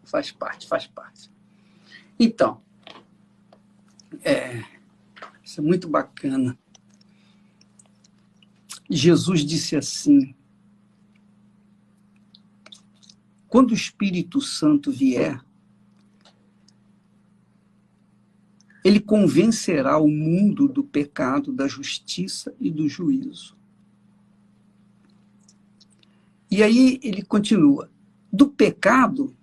Faz parte, faz parte. Então, isso é muito bacana. Jesus disse assim: quando o Espírito Santo vier, ele convencerá o mundo do pecado, da justiça e do juízo. E aí ele continua: do pecado,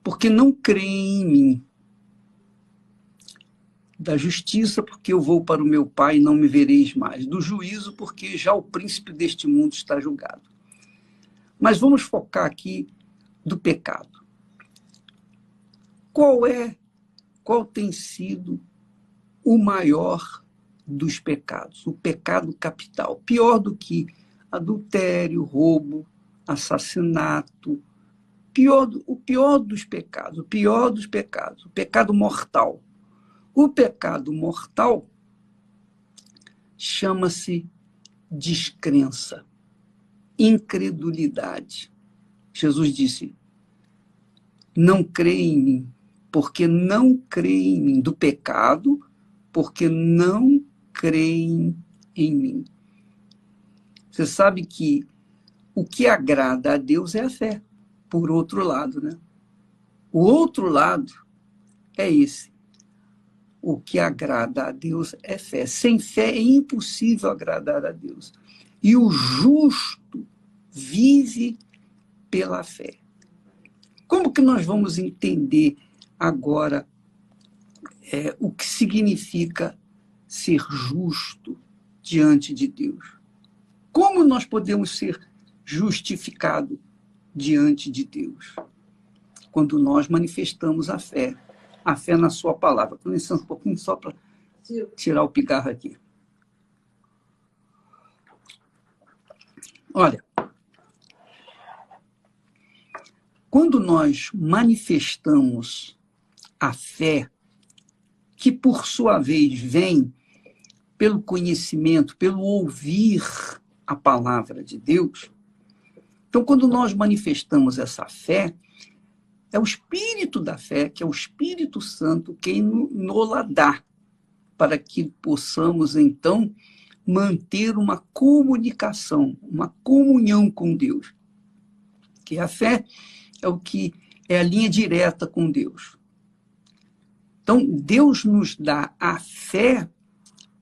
porque não creem em mim. Da justiça, porque eu vou para o meu Pai e não me vereis mais. Do juízo, porque já o príncipe deste mundo está julgado. Mas vamos focar aqui do pecado. Qual tem sido o maior dos pecados? O pecado capital. Pior do que adultério, roubo, assassinato. O pior dos pecados, o pecado mortal. O pecado mortal chama-se descrença, incredulidade. Jesus disse: não creem em mim, porque não creem em mim. Do pecado, porque não creem em mim. Você sabe que o que agrada a Deus é a fé, por outro lado, né? O outro lado é esse. O que agrada a Deus é fé. Sem fé é impossível agradar a Deus. E o justo vive pela fé. Como que nós vamos entender agora o que significa ser justo diante de Deus? Como nós podemos ser justificados diante de Deus? Quando nós manifestamos a fé na sua palavra. Com licença um pouquinho só para tirar o pigarro aqui. Olha, quando nós manifestamos a fé, que por sua vez vem pelo conhecimento, pelo ouvir a palavra de Deus, então quando nós manifestamos essa fé, é o Espírito da fé, que é o Espírito Santo, quem nos dá, para que possamos, então, manter uma comunicação, uma comunhão com Deus. Que a fé é o que é a linha direta com Deus. Então, Deus nos dá a fé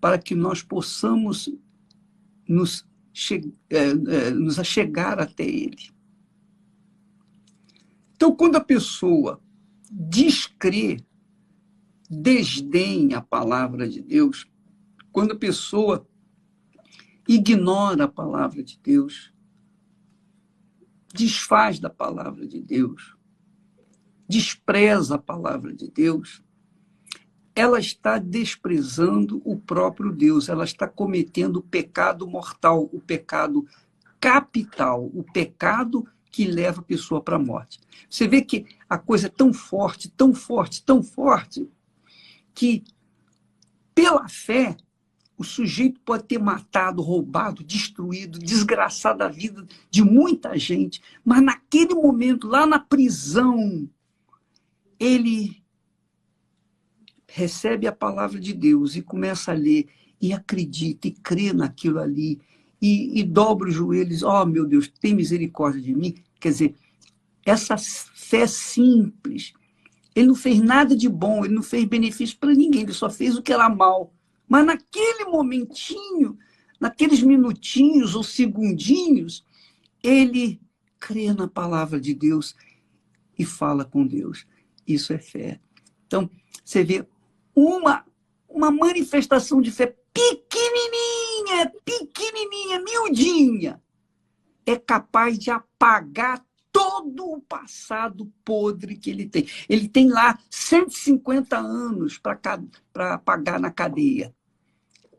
para que nós possamos nos achegar até Ele. Então, quando a pessoa descrê, desdenha a palavra de Deus, quando a pessoa ignora a palavra de Deus, desfaz da palavra de Deus, despreza a palavra de Deus, ela está desprezando o próprio Deus, ela está cometendo o pecado mortal, o pecado capital, o pecado que leva a pessoa para a morte. Você vê que a coisa é tão forte, tão forte, tão forte, que pela fé o sujeito pode ter matado, roubado, destruído, desgraçado a vida de muita gente, mas naquele momento, lá na prisão, ele recebe a palavra de Deus e começa a ler, e acredita, e crê naquilo ali, e dobra os joelhos: oh, meu Deus, tem misericórdia de mim. Quer dizer, essa fé simples, ele não fez nada de bom, ele não fez benefício para ninguém, ele só fez o que era mal. Mas naquele momentinho, naqueles minutinhos ou segundinhos, ele crê na palavra de Deus e fala com Deus. Isso é fé. Então, você vê uma manifestação de fé pequenininha, miudinha, é capaz de apagar todo o passado podre que ele tem. Ele tem lá 150 anos para pagar na cadeia.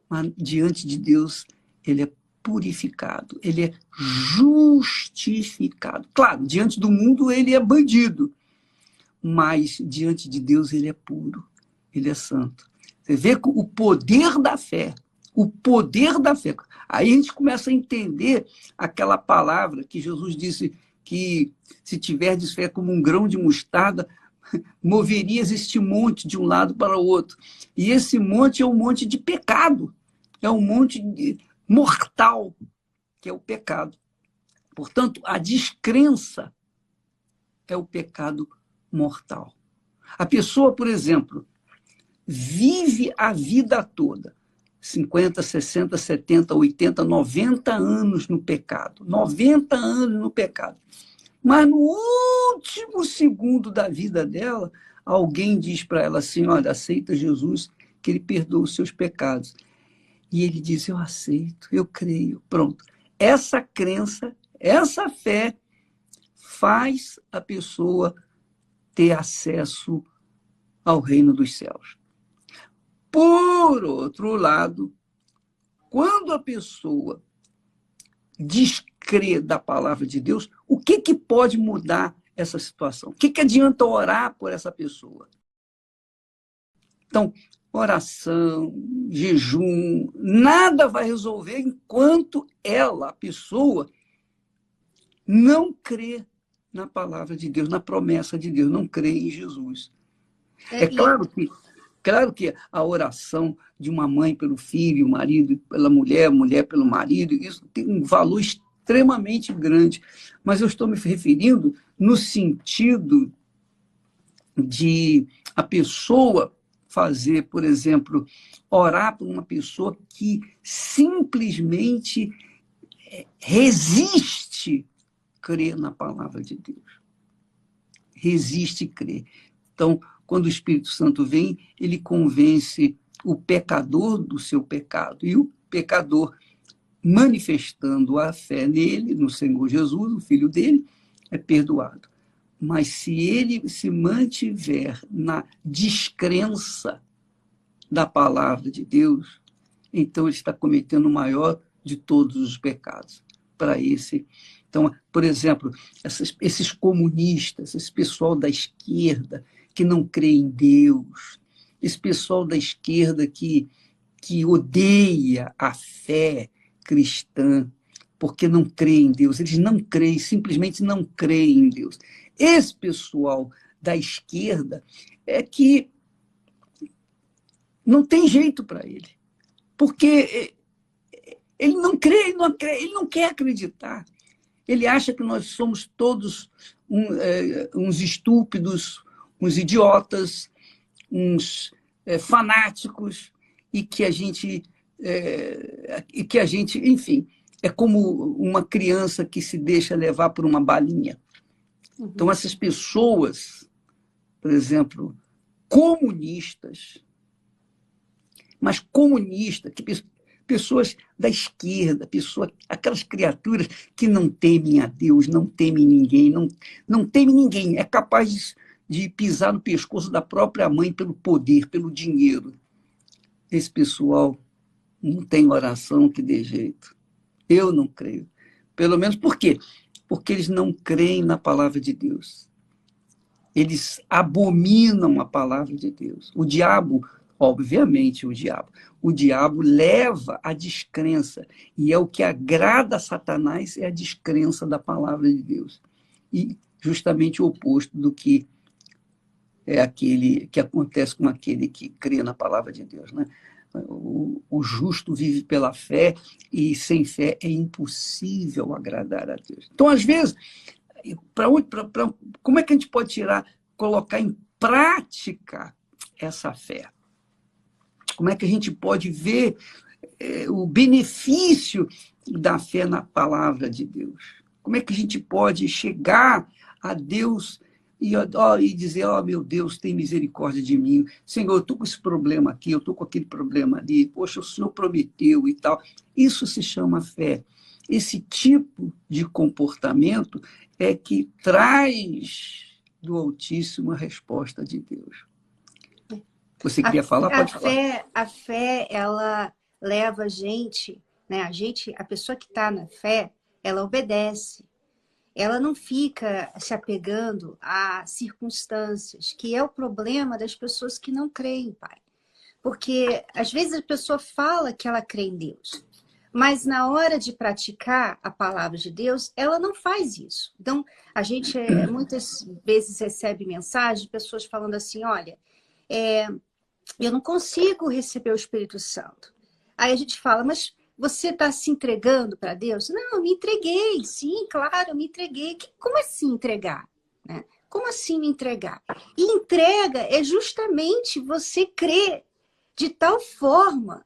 Mas diante de Deus, ele é purificado, ele é justificado. Claro, diante do mundo ele é bandido, mas diante de Deus ele é puro, ele é santo. Você vê o poder da fé, o poder da fé. Aí a gente começa a entender aquela palavra que Jesus disse que se tiverdes fé como um grão de mostarda, moverias este monte de um lado para o outro. E esse monte é um monte de pecado, é um monte mortal, que é o pecado. Portanto, a descrença é o pecado mortal. A pessoa, por exemplo, vive a vida toda, 50, 60, 70, 80, 90 anos no pecado. 90 anos no pecado. Mas no último segundo da vida dela, alguém diz para ela assim, olha, aceita Jesus, que ele perdoa os seus pecados. E ele diz, eu aceito, eu creio. Pronto. Essa crença, essa fé faz a pessoa ter acesso ao reino dos céus. Por outro lado, quando a pessoa descrê da palavra de Deus, o que pode mudar essa situação? O que adianta orar por essa pessoa? Então, oração, jejum, nada vai resolver enquanto ela, a pessoa, não crê na palavra de Deus, na promessa de Deus, não crê em Jesus. É claro que a oração de uma mãe pelo filho, o marido pela mulher, a mulher pelo marido, isso tem um valor extremamente grande. Mas eu estou me referindo no sentido de a pessoa fazer, por exemplo, orar por uma pessoa que simplesmente resiste crer na palavra de Deus. Resiste crer. Então, quando o Espírito Santo vem, ele convence o pecador do seu pecado. E o pecador, manifestando a fé nele, no Senhor Jesus, o Filho dele, é perdoado. Mas se ele se mantiver na descrença da palavra de Deus, então ele está cometendo o maior de todos os pecados. Para esse. Então, por exemplo, esses comunistas, esse pessoal da esquerda que não crê em Deus, esse pessoal da esquerda que odeia a fé cristã, porque não crê em Deus, eles não creem, simplesmente não creem em Deus. Esse pessoal da esquerda é que não tem jeito para ele, porque ele não crê, ele não quer acreditar. Ele acha que nós somos todos uns estúpidos, uns idiotas, uns fanáticos, e que a gente, enfim, é como uma criança que se deixa levar por uma balinha. Então, essas pessoas, por exemplo, comunistas, mas comunistas, pessoas da esquerda, aquelas criaturas que não temem a Deus, não temem ninguém, não temem ninguém, é capaz de pisar no pescoço da própria mãe pelo poder, pelo dinheiro. Esse pessoal não tem oração que dê jeito. Eu não creio. Pelo menos por quê? Porque eles não creem na palavra de Deus. Eles abominam a palavra de Deus. O diabo, obviamente, o diabo leva à descrença, e é o que agrada a Satanás, é a descrença da palavra de Deus. E justamente o oposto do que é aquele que acontece com aquele que crê na palavra de Deus, né? O justo vive pela fé, e sem fé é impossível agradar a Deus. Então, às vezes, como é que a gente pode colocar em prática essa fé? Como é que a gente pode ver o benefício da fé na palavra de Deus? Como é que a gente pode chegar a Deus e dizer, meu Deus, tem misericórdia de mim. Senhor, eu estou com esse problema aqui, eu estou com aquele problema ali. Poxa, o Senhor prometeu e tal. Isso se chama fé. Esse tipo de comportamento é que traz do Altíssimo a resposta de Deus. Você queria falar? Pode falar. A fé, ela leva a gente, né? A pessoa que está na fé, ela obedece. Ela não fica se apegando a circunstâncias, que é o problema das pessoas que não creem, Pai. Porque, às vezes, a pessoa fala que ela crê em Deus, Mas na hora de praticar a palavra de Deus, ela não faz isso. Então, a gente muitas vezes recebe mensagem de pessoas falando assim, olha, eu não consigo receber o Espírito Santo. Aí a gente fala, mas você está se entregando para Deus? Não, eu me entreguei, sim, claro, eu me entreguei. Como assim entregar? Né? Como assim me entregar? E entrega é justamente você crer de tal forma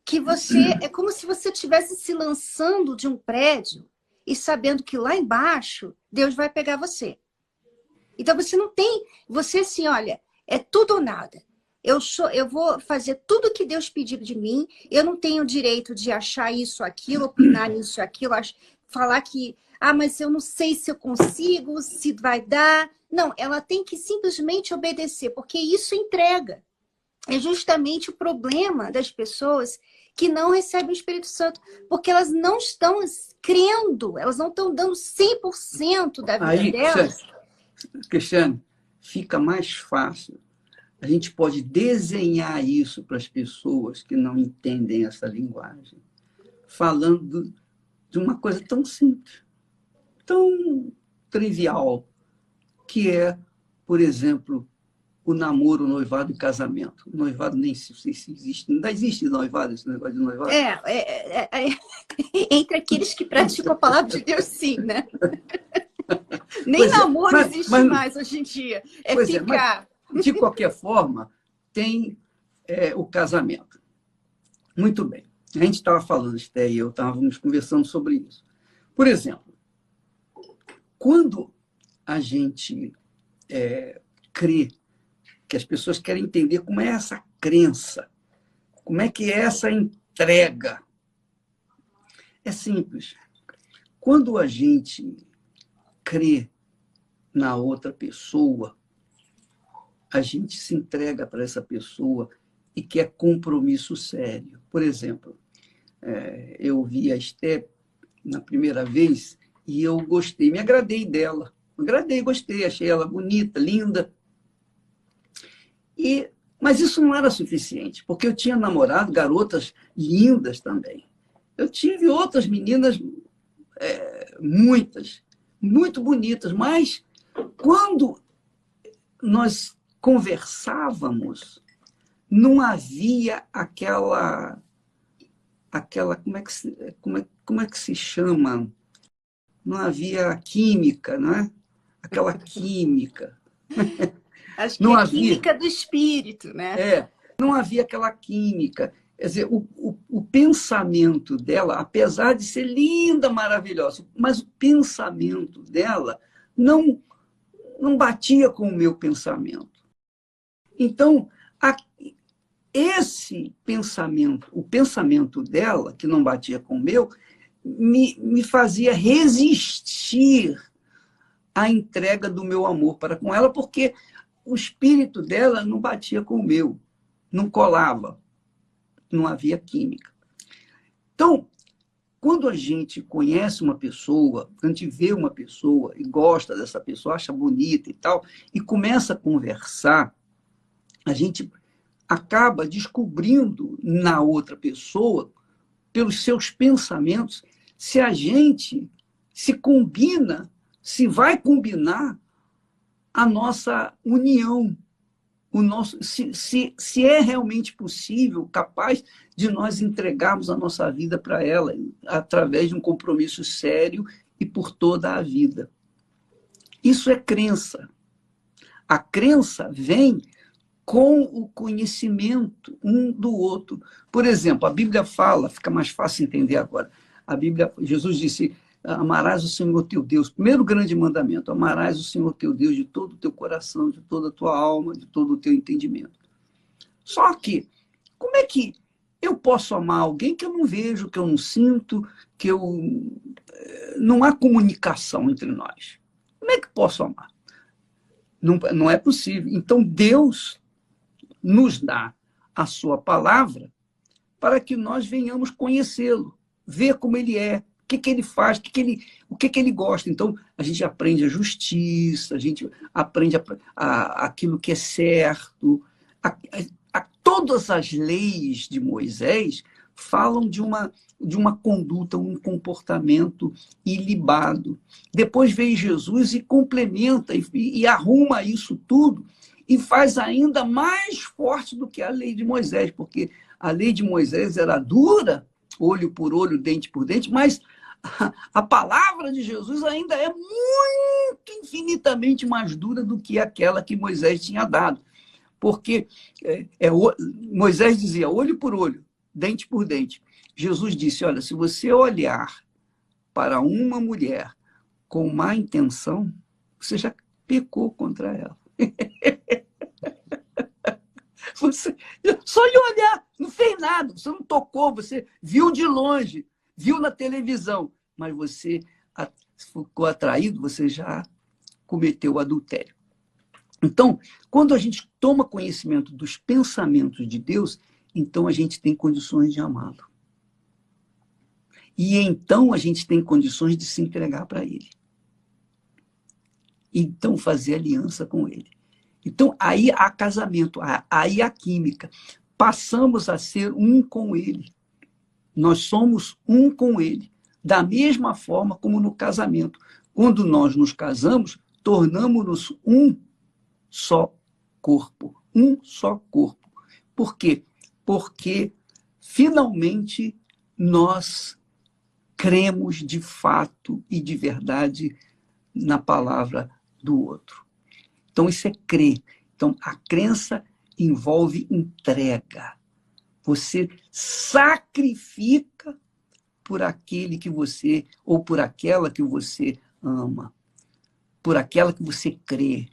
que você é como se você estivesse se lançando de um prédio e sabendo que lá embaixo Deus vai pegar você. Então você não tem, você assim, olha, é tudo ou nada. Eu vou fazer tudo que Deus pedir de mim. Eu não tenho o direito de achar isso, aquilo, opinar nisso, aquilo, falar que, mas eu não sei se eu consigo, se vai dar. Não, ela tem que simplesmente obedecer, porque isso entrega. É justamente o problema das pessoas que não recebem o Espírito Santo, porque elas não estão crendo, elas não estão dando 100% da vida Aí, delas. Cristiane, fica mais fácil. A gente pode desenhar isso para as pessoas que não entendem essa linguagem, falando de uma coisa tão simples, tão trivial, que é, por exemplo, o namoro, o noivado e o casamento. O noivado nem sei se existe, não existe noivado, esse negócio de noivado. Entre aqueles que praticam a palavra de Deus, sim, né? Nem Pois é, namoro existe mais hoje em dia. Ficar. Mas, de qualquer forma, tem o casamento. Muito bem. A gente estava falando, Esté e eu estávamos conversando sobre isso. Por exemplo, quando a gente crê, que as pessoas querem entender como é essa crença, como é que é essa entrega. É simples. Quando a gente crê na outra pessoa, a gente se entrega para essa pessoa e quer compromisso sério. Por exemplo, eu vi a Esté na primeira vez e eu gostei, me agradei dela. Gostei, achei ela bonita, linda. Mas isso não era suficiente, porque eu tinha namorado garotas lindas também. Eu tive outras meninas, muitas, muito bonitas, mas quando nós conversávamos, não havia aquela como é que se chama? Não havia química, não é? Aquela química. Acho que não havia química do espírito, né? Não havia aquela química. Quer dizer, o pensamento dela, apesar de ser linda, maravilhosa, mas o pensamento dela não batia com o meu pensamento. Então, esse pensamento, o pensamento dela, que não batia com o meu, me fazia resistir à entrega do meu amor para com ela, porque o espírito dela não batia com o meu, não colava, não havia química. Então, quando a gente conhece uma pessoa, a gente vê uma pessoa e gosta dessa pessoa, acha bonita e tal, e começa a conversar, a gente acaba descobrindo na outra pessoa, pelos seus pensamentos, se a gente se combina, se vai combinar a nossa união, se é realmente possível, capaz de nós entregarmos a nossa vida para ela, através de um compromisso sério e por toda a vida. Isso é crença. A crença vem com o conhecimento um do outro. Por exemplo, a Bíblia fala, fica mais fácil entender agora, Jesus disse, amarás o Senhor teu Deus, primeiro grande mandamento, amarás o Senhor teu Deus de todo o teu coração, de toda a tua alma, de todo o teu entendimento. Só que, como é que eu posso amar alguém que eu não vejo, que eu não sinto, não há comunicação entre nós? Como é que posso amar? Não é possível. Então, Deus nos dá a sua palavra para que nós venhamos conhecê-lo, ver como ele é, o que ele faz, o que ele gosta. Então, a gente aprende a justiça, a gente aprende aquilo que é certo. Todas as leis de Moisés falam de uma conduta, um comportamento ilibado. Depois vem Jesus e complementa e arruma isso tudo e faz ainda mais forte do que a lei de Moisés, porque a lei de Moisés era dura, olho por olho, dente por dente, mas a palavra de Jesus ainda é muito, infinitamente mais dura do que aquela que Moisés tinha dado. Porque Moisés dizia olho por olho, dente por dente. Jesus disse, olha, se você olhar para uma mulher com má intenção, você já pecou contra ela. Você só de olhar, não fez nada, você não tocou, você viu de longe, viu na televisão, mas você ficou atraído, você já cometeu o adultério. Então, quando a gente toma conhecimento dos pensamentos de Deus, então a gente tem condições de amá-lo. E então a gente tem condições de se entregar para Ele. Então fazer aliança com Ele. Então aí há casamento, aí há química. Passamos a ser um com Ele. Nós somos um com Ele. Da mesma forma como no casamento. Quando nós nos casamos, tornamos-nos um só corpo. Um só corpo. Por quê? Porque finalmente nós cremos de fato e de verdade na palavra do outro. Então, isso é crer. Então, a crença envolve entrega. Você sacrifica por aquele que você, ou por aquela que você ama, por aquela que você crê.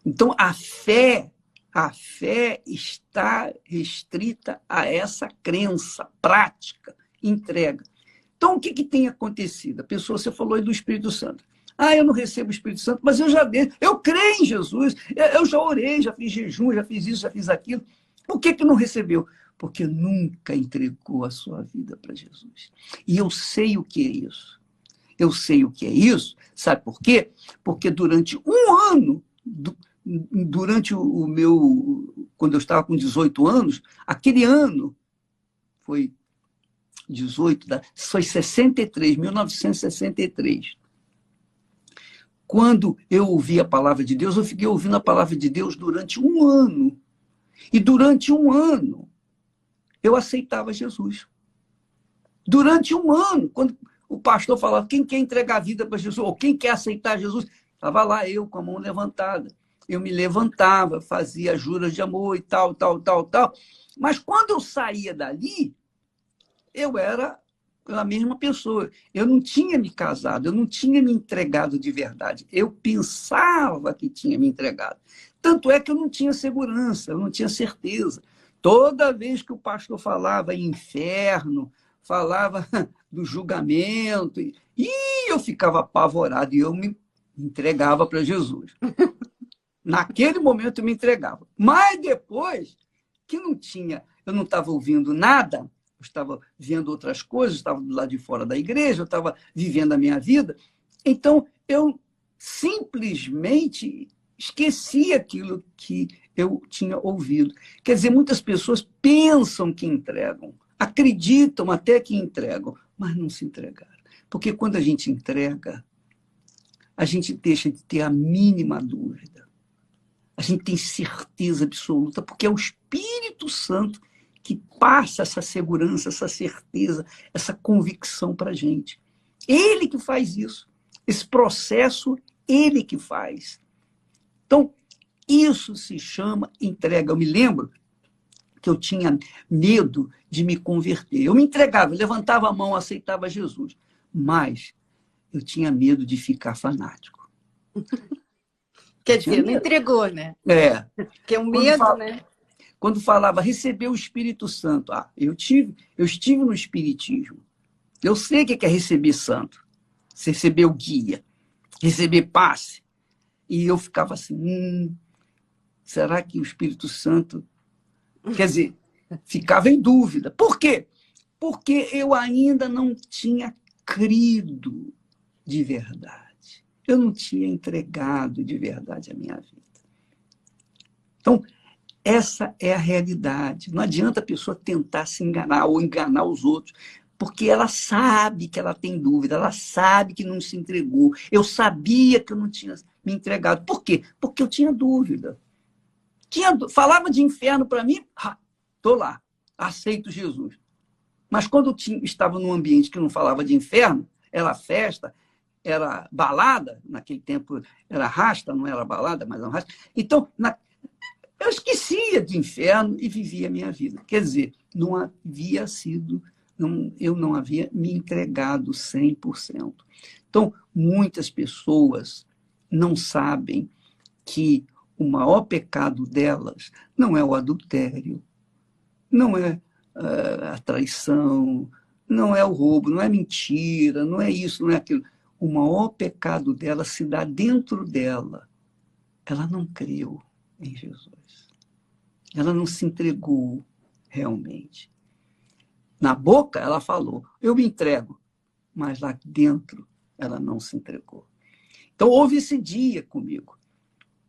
Então, a fé está restrita a essa crença prática, entrega. Então, o que tem acontecido? A pessoa, você falou aí do Espírito Santo. Eu não recebo o Espírito Santo, mas eu creio em Jesus, eu já orei, já fiz jejum, já fiz isso, já fiz aquilo. Por que não recebeu? Porque nunca entregou a sua vida para Jesus. E eu sei o que é isso. Eu sei o que é isso, sabe por quê? Porque durante um ano, quando eu estava com 18 anos, aquele ano foi 63, 1963. Quando eu ouvi a palavra de Deus, eu fiquei ouvindo a palavra de Deus durante um ano. E durante um ano, eu aceitava Jesus. Durante um ano, quando o pastor falava, quem quer entregar a vida para Jesus, ou quem quer aceitar Jesus, estava lá eu com a mão levantada. Eu me levantava, fazia juras de amor e tal. Mas quando eu saía dali, eu era a mesma pessoa. Eu não tinha me casado, eu não tinha me entregado de verdade. Eu pensava que tinha me entregado. Tanto é que eu não tinha segurança, eu não tinha certeza. Toda vez que o pastor falava em inferno, falava do julgamento, e eu ficava apavorado e eu me entregava para Jesus. Naquele momento eu me entregava. Mas depois, que eu não estava ouvindo nada, eu estava vendo outras coisas, estava do lado de fora da igreja, eu estava vivendo a minha vida. Então, eu simplesmente esqueci aquilo que eu tinha ouvido. Quer dizer, muitas pessoas pensam que entregam, acreditam até que entregam, mas não se entregaram. Porque quando a gente entrega, a gente deixa de ter a mínima dúvida. A gente tem certeza absoluta, porque é o Espírito Santo que passa essa segurança, essa certeza, essa convicção para a gente. Ele que faz isso. Esse processo, ele que faz. Então, isso se chama entrega. Eu me lembro que eu tinha medo de me converter. Eu me entregava, eu levantava a mão, aceitava Jesus. Mas eu tinha medo de ficar fanático. Quer dizer, não entregou, né? É. Porque o medo, né? Quando falava receber o Espírito Santo, eu estive no Espiritismo. Eu sei o que é receber santo. Receber o guia, receber passe. E eu ficava assim, será que o Espírito Santo... Quer dizer, ficava em dúvida. Por quê? Porque eu ainda não tinha crido de verdade. Eu não tinha entregado de verdade a minha vida. Então, Essa é a realidade. Não adianta a pessoa tentar se enganar ou enganar os outros, porque ela sabe que ela tem dúvida, ela sabe que não se entregou. Eu sabia que eu não tinha me entregado. Por quê? Porque eu tinha dúvida. Falava de inferno para mim, estou lá, aceito Jesus. Mas quando estava num ambiente que não falava de inferno, era festa, era balada, naquele tempo era rasta, não era balada, mas era rasta. Então, eu esquecia de inferno e vivia a minha vida. Quer dizer, não havia sido, eu não havia me entregado 100%. Então, muitas pessoas não sabem que o maior pecado delas não é o adultério, não é a traição, não é o roubo, não é mentira, não é isso, não é aquilo. O maior pecado dela se dá dentro dela. Ela não creu em Jesus. Ela não se entregou realmente. Na boca, ela falou, eu me entrego, mas lá dentro, ela não se entregou. Então, houve esse dia comigo.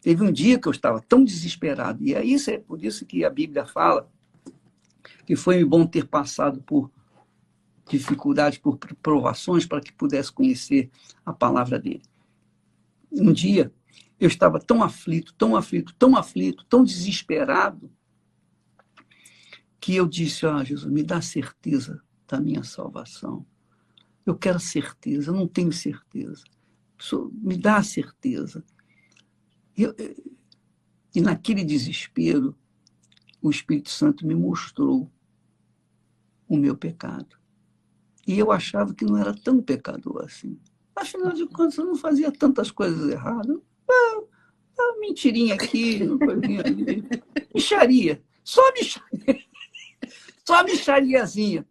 Teve um dia que eu estava tão desesperado, e é por isso que a Bíblia fala que foi bom ter passado por dificuldades, por provações, para que pudesse conhecer a palavra dele. Um dia, eu estava tão aflito, tão aflito, tão aflito, tão desesperado, que eu disse, Jesus, me dá certeza da minha salvação. Eu quero certeza, eu não tenho certeza. Me dá a certeza. E naquele desespero, o Espírito Santo me mostrou o meu pecado. E eu achava que não era tão pecador assim. Afinal de contas, eu não fazia tantas coisas erradas. Mentirinha aqui, coisinha ali. Micharia. Só micharia. Só michariazinha.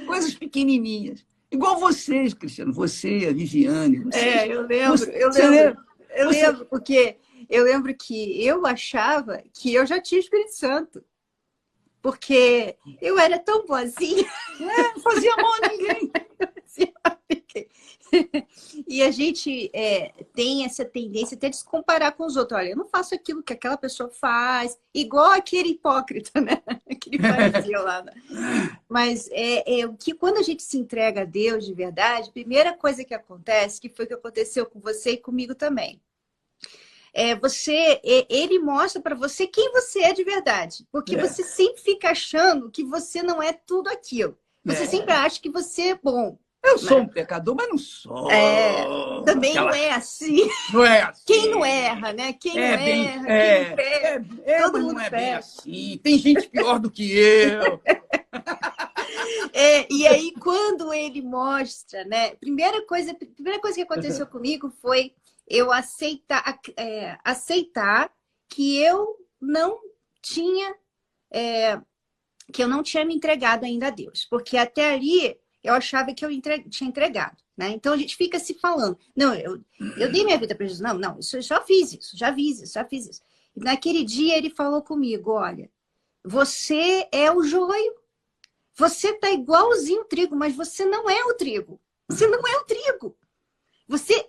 Coisas pequenininhas. Igual vocês, Cristiano. Você, a Viviane. Vocês, eu lembro, eu lembro, porque eu lembro que eu achava que eu já tinha Espírito Santo. Porque eu era tão boazinha. Não fazia mal a ninguém. E a gente tem essa tendência até de se comparar com os outros. Olha, eu não faço aquilo que aquela pessoa faz, igual aquele hipócrita, né? Aquele fariseu lá. Né? Mas o que quando a gente se entrega a Deus de verdade, a primeira coisa que acontece, que foi o que aconteceu com você e comigo também, ele mostra para você quem você é de verdade. Porque você sempre fica achando que você não é tudo aquilo. Você sempre acha que você é bom. Eu sou um pecador, mas não sou. Também não é assim. Não é assim. Quem não erra, né? Quem não erra, quem não peca, todo mundo não é peca. bem assim. Tem gente pior do que eu. E aí, quando ele mostra, né? Primeira coisa que aconteceu comigo foi eu aceitar que eu não tinha me entregado ainda a Deus. Porque até ali eu achava que eu tinha entregado. Né? Então a gente fica se falando. Não, eu dei minha vida para Jesus. Não, eu já fiz isso, já fiz isso. E naquele dia ele falou comigo: olha, você é o joio. Você tá igualzinho o trigo, mas você não é o trigo. Você não é o trigo. Você,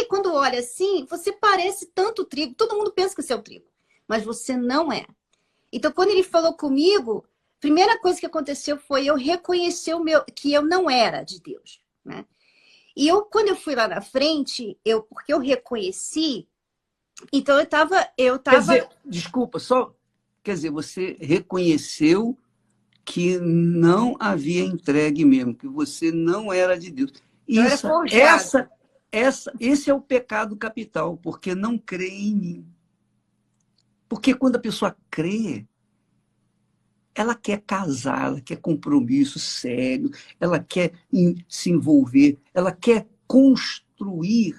quando olha assim, você parece tanto trigo. Todo mundo pensa que você é o trigo, mas você não é. Então, quando ele falou comigo, a primeira coisa que aconteceu foi eu reconhecer que eu não era de Deus, né? E quando eu fui lá na frente, porque eu reconheci, então eu tava... Quer dizer, desculpa, quer dizer, você reconheceu que não havia entregue mesmo, que você não era de Deus. Esse é o pecado capital, porque não crê em mim. Porque quando a pessoa crê, ela quer casar, ela quer compromisso sério, ela quer se envolver, ela quer construir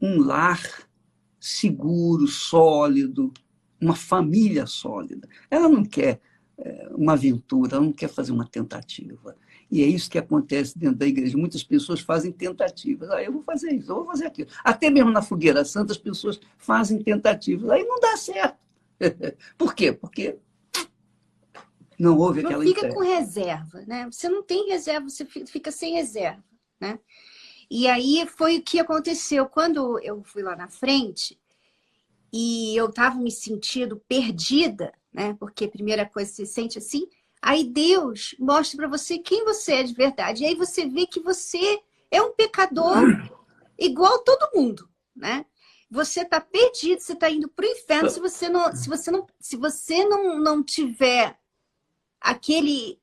um lar seguro, sólido, uma família sólida. Ela não quer uma aventura, ela não quer fazer uma tentativa. E é isso que acontece dentro da igreja. Muitas pessoas fazem tentativas. Eu vou fazer isso, eu vou fazer aquilo. Até mesmo na fogueira santa, as pessoas fazem tentativas. Aí não dá certo. Por quê? Porque não houve aquela entrega. Não fica com reserva, né? Você não tem reserva, você fica sem reserva, né? E aí foi o que aconteceu. Quando eu fui lá na frente, e eu estava me sentindo perdida, né? Porque a primeira coisa que você sente assim, aí Deus mostra para você quem você é de verdade. E aí você vê que você é um pecador igual todo mundo, né? Você está perdido, você está indo para o inferno se você não tiver aquele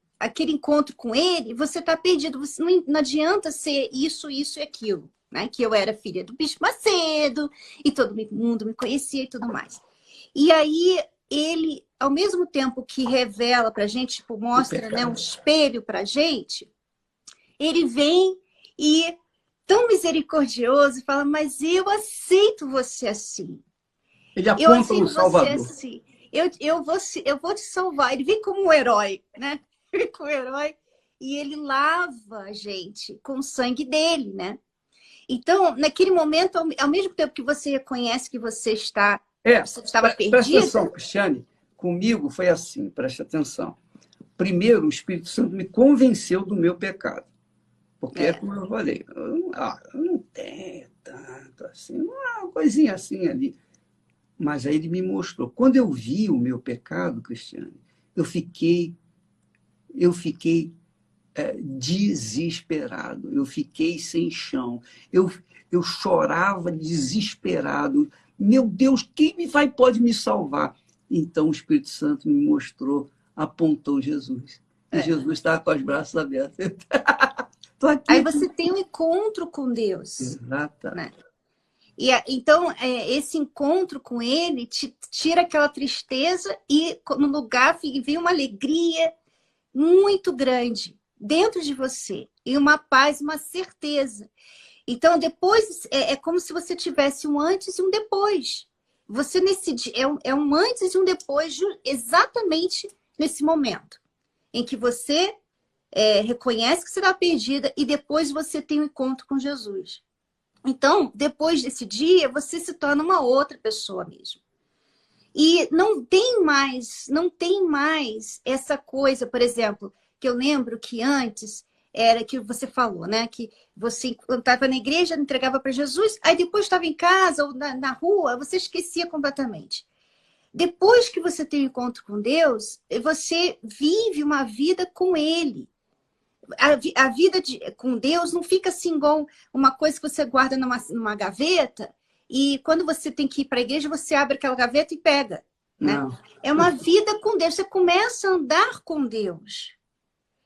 encontro com ele, você está perdido. Você não adianta ser isso, isso e aquilo, né? Que eu era filha do Bispo Macedo e todo mundo me conhecia e tudo mais. E aí ele, ao mesmo tempo que revela para a gente, tipo, mostra, né, um espelho para a gente, ele vem e tão misericordioso fala, mas eu aceito você assim. Ele Eu aponta um aceito você Salvador. assim. Eu vou te salvar. Ele vem como um herói, né? Ele vem como um herói e ele lava a gente com o sangue dele, né? Então, naquele momento, ao mesmo tempo que você reconhece que você estava Presta atenção, perdida. Cristiane. Comigo foi assim, presta atenção. Primeiro, o Espírito Santo me convenceu do meu pecado. Porque é como eu falei, eu não tenho tanto assim, uma coisinha assim ali. Mas aí ele me mostrou. Quando eu vi o meu pecado, Cristiane, eu fiquei desesperado, eu fiquei sem chão, eu chorava desesperado. Meu Deus, pode me salvar? Então o Espírito Santo me mostrou, apontou Jesus. E Jesus estava com os braços abertos. Estou Aí aqui. você tem um encontro com Deus, Exato. né? E então, esse encontro com ele te tira aquela tristeza e no lugar vem uma alegria muito grande dentro de você. E uma paz, uma certeza. Então, depois, é como se você tivesse um antes e um depois. Você nesse dia, é um antes e um depois, exatamente nesse momento. Em que você reconhece que você está perdida e depois você tem um encontro com Jesus. Então, depois desse dia, você se torna uma outra pessoa mesmo. E não tem mais essa coisa, por exemplo, que eu lembro que antes era que você falou, né? Que você, quando estava na igreja, entregava para Jesus, aí depois estava em casa ou na rua, você esquecia completamente. Depois que você tem um encontro com Deus, você vive uma vida com Ele. A vida com Deus não fica assim igual uma coisa que você guarda numa gaveta e quando você tem que ir para a igreja, você abre aquela gaveta e pega, né? Não. É uma vida com Deus. Você começa a andar com Deus.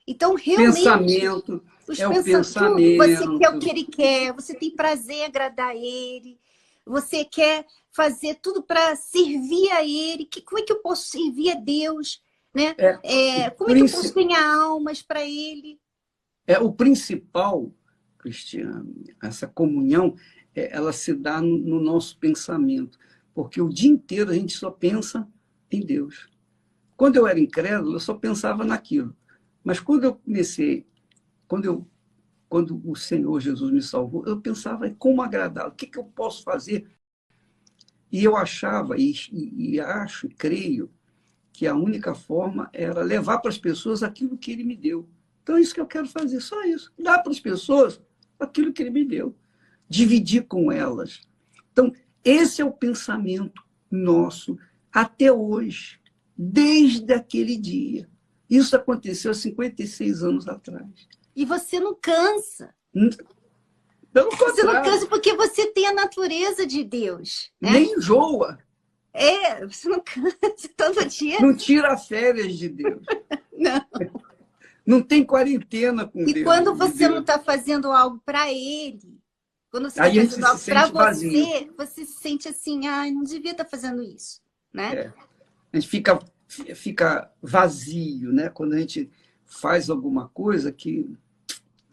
Então, realmente, Pensamento, os o tudo, você quer o pensamento. que Ele quer, você tem prazer em agradar Ele, você quer fazer tudo para servir a Ele. Como é que eu posso servir a Deus? Né? O Como é que eu posso príncipe, ganhar almas para Ele? o principal, Cristiano, essa comunhão, ela se dá no nosso pensamento, porque o dia inteiro a gente só pensa em Deus. Quando eu era incrédulo, eu só pensava naquilo. Mas quando o Senhor Jesus me salvou, eu pensava em como agradá-lo, o que eu posso fazer? E eu achava, e acho, e creio, que a única forma era levar para as pessoas aquilo que ele me deu. Então é isso que eu quero fazer, só isso. Dar para as pessoas aquilo que ele me deu. Dividir com elas. Então, esse é o pensamento nosso até hoje, desde aquele dia. Isso aconteceu há 56 anos atrás. E você não cansa. Pelo Você não contrário, cansa porque você tem a natureza de Deus, né? nem enjoa. Você não cansa todo dia. Não tira férias de Deus. Não. Não tem quarentena com E Deus. quando você não está fazendo algo para Ele, quando você está Aí a gente fazendo se algo para sente vazio. você se sente assim, ai, não devia estar fazendo isso, né? A gente fica vazio, né? Quando a gente faz alguma coisa que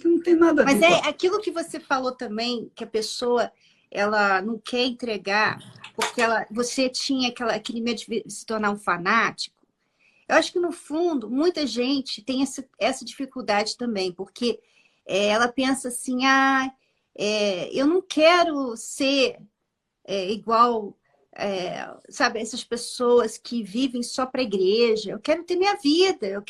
não tem nada a Mas ver com é aquilo que você falou também, que a pessoa ela não quer entregar porque você tinha aquele medo de se tornar um fanático. Eu acho que, no fundo, muita gente tem essa dificuldade também, porque ela pensa assim, eu não quero ser igual, sabe, essas pessoas que vivem só para a igreja. Eu quero ter minha vida, eu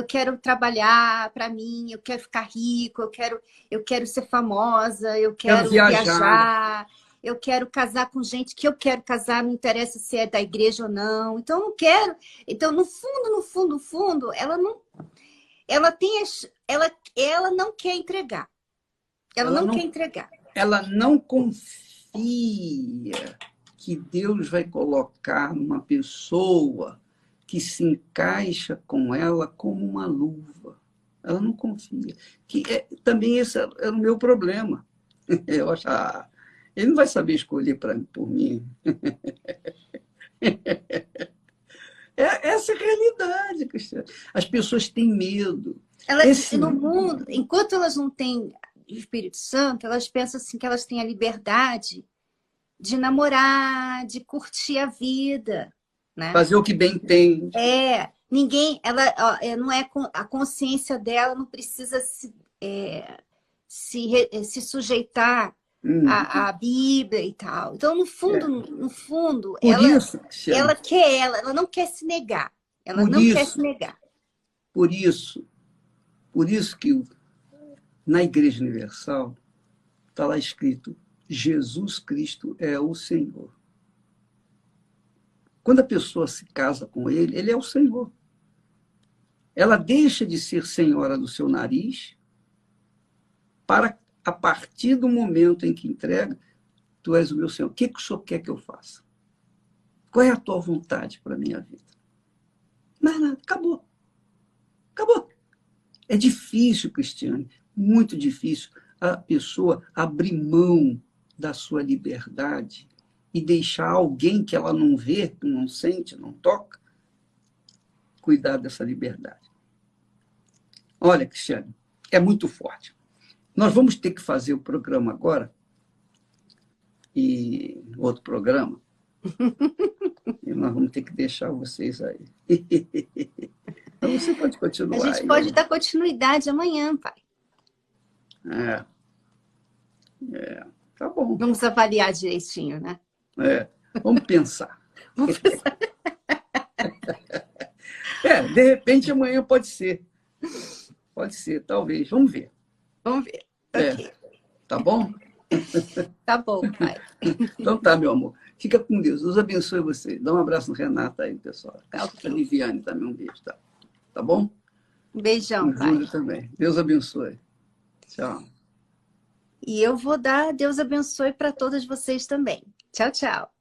quero trabalhar para mim, eu quero ficar rico, eu quero ser famosa, eu Quero quero viajar. viajar, eu quero casar com gente que eu quero casar, não interessa se é da igreja ou não. Então, eu não quero. Então, no fundo, no fundo, no fundo, ela não, ela tem, ela não quer entregar. Ela Ela não quer não, entregar. ela não confia que Deus vai colocar uma pessoa que se encaixa com ela como uma luva. Ela não confia. Também esse é o meu problema. Eu acho, ele não vai saber escolher por mim. Essa é a realidade, Cristiano. As pessoas têm medo. No mundo, enquanto elas não têm o Espírito Santo, elas pensam assim que elas têm a liberdade de namorar, de curtir a vida, né? Fazer o que bem entende. Ninguém, ela não é a consciência dela não precisa se sujeitar à Bíblia e tal. Então, no fundo, Por isso, ela quer ela não quer se negar. Ela por não quer isso, se negar. por isso que na Igreja Universal está lá escrito: Jesus Cristo é o Senhor. Quando a pessoa se casa com ele, ele é o Senhor. Ela deixa de ser senhora do seu nariz para, a partir do momento em que entrega, tu és o meu Senhor. O que o Senhor quer que eu faça? Qual é a tua vontade para a minha vida? Nada, acabou. Acabou. É difícil, Cristiane, muito difícil a pessoa abrir mão da sua liberdade e deixar alguém que ela não vê, não sente, não toca, cuidar dessa liberdade. Olha, Cristiane, é muito forte. Nós vamos ter que fazer o programa agora, e outro programa, e nós vamos ter que deixar vocês aí. Então você pode continuar. A gente pode dar continuidade amanhã, pai. Tá bom. Vamos avaliar direitinho, né? Vamos pensar. De repente amanhã pode ser. Pode ser, talvez. Vamos ver. Vamos ver. Ok. Tá bom? Tá bom, pai. Então tá, meu amor. Fica com Deus. Deus abençoe você. Dá um abraço no Renata aí, pessoal. A Liviane também, um beijo, tá? Tá bom? Um beijão, o pai. Júlio também. Deus abençoe. Tchau. E eu vou dar Deus abençoe para todas vocês também. Tchau, tchau.